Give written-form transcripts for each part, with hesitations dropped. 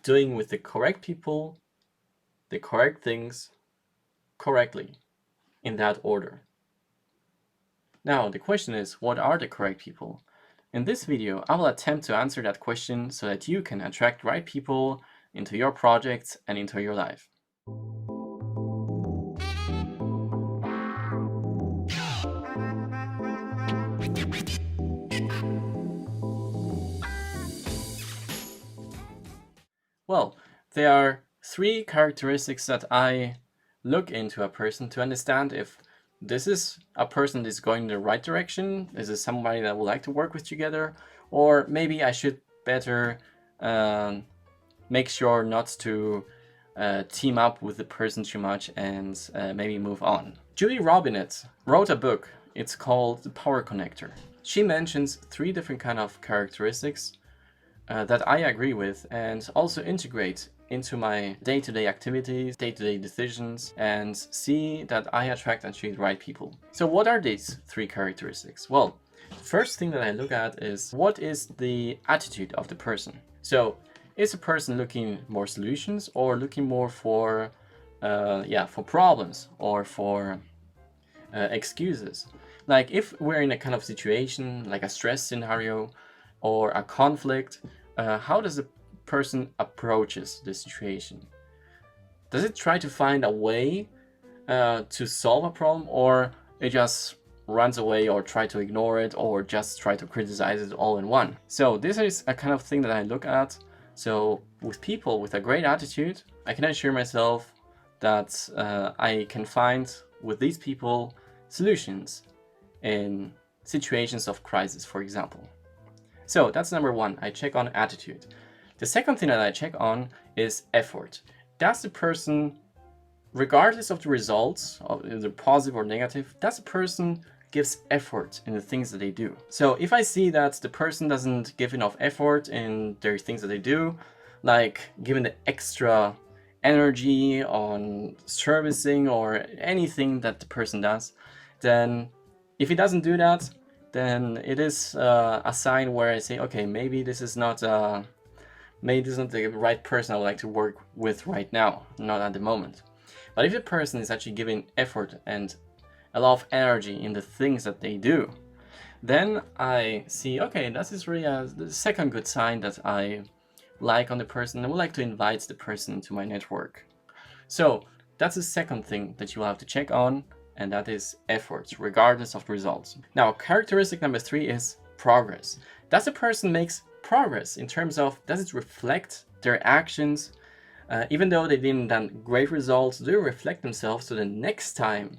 doing with the correct people, the correct things, correctly, in that order. Now, the question is, what are the correct people? In this video, I will attempt to answer that question so that you can attract right people into your projects and into your life. Well, there are 3 characteristics that I look into a person to understand if this is a person that's going in the right direction, is this somebody that would like to work with together, or maybe I should better make sure not to team up with the person too much and maybe move on. Julie Robinett wrote a book. It's called The Power Connector. She mentions 3 different kind of characteristics that I agree with and also integrate into my day-to-day activities, day-to-day decisions, and see that I attract and treat the right people. So what are these 3 characteristics? Well, first thing that I look at is what is the attitude of the person. So is a person looking more solutions or looking more for problems or for excuses? Like if we're in a kind of situation, like a stress scenario or a conflict, how does the person approaches the situation? Does it try to find a way to solve a problem, or it just runs away or try to ignore it or just try to criticize it all in one? So this is a kind of thing that I look at. So with people with a great attitude, I can assure myself that I can find with these people solutions in situations of crisis, for example. So that's number 1, I check on attitude. The second thing that I check on is effort. Does the person, regardless of the results, either positive or negative, does the person gives effort in the things that they do? So if I see that the person doesn't give enough effort in their things that they do, like giving the extra energy on servicing or anything that the person does, then if he doesn't do that, then it is a sign where I say, okay, maybe this is not the right person I would like to work with right now, not at the moment. But if the person is actually giving effort and a lot of energy in the things that they do, then I see, okay, that is really the second good sign that I like on the person. I would like to invite the person into my network. So that's the second thing that you will have to check on, and that is efforts, regardless of the results. Now, characteristic number 3 is progress. Does the person makes progress in terms of, does it reflect their actions? Even though they didn't done great results, do they reflect themselves so the next time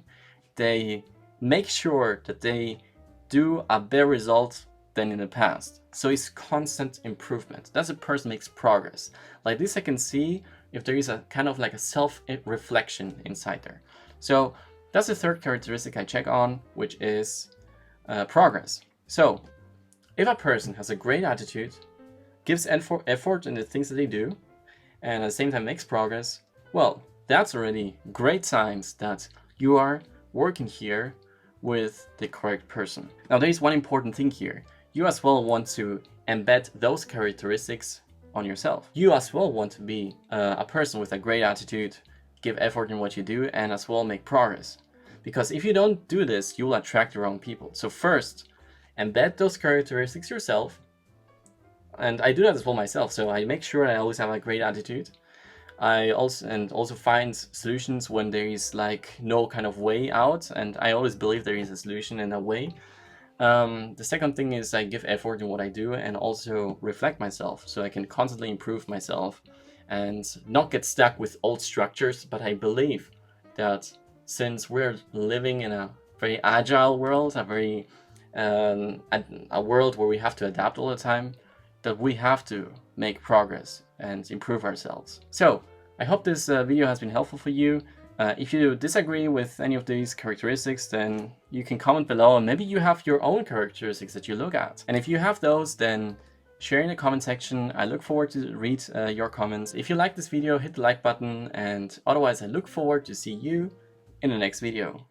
they make sure that they do a better result than in the past? So it's constant improvement. Does a person makes progress? Like this I can see if there is a kind of like a self-reflection inside there. So that's the third characteristic I check on, which is progress. So if a person has a great attitude, gives effort in the things that they do, and at the same time makes progress, well, that's already great signs that you are working here with the correct person. Now there is one important thing here. You as well want to embed those characteristics on yourself. You as well want to be a person with a great attitude, give effort in what you do, and as well make progress. Because if you don't do this, you will attract the wrong people. So first, embed those characteristics yourself. And I do that as well myself. So I make sure I always have a great attitude. I also find solutions when there is like no kind of way out. And I always believe there is a solution and a way. The second thing is I give effort in what I do and also reflect myself so I can constantly improve myself and not get stuck with old structures. But I believe that since we're living in a very agile world, a very a world where we have to adapt all the time, that we have to make progress and improve ourselves. So I hope this video has been helpful for you. If you disagree with any of these characteristics, then you can comment below and maybe you have your own characteristics that you look at. And if you have those, then share in the comment section. I look forward to read your comments. If you like this video, hit the like button, and otherwise I look forward to see you in the next video.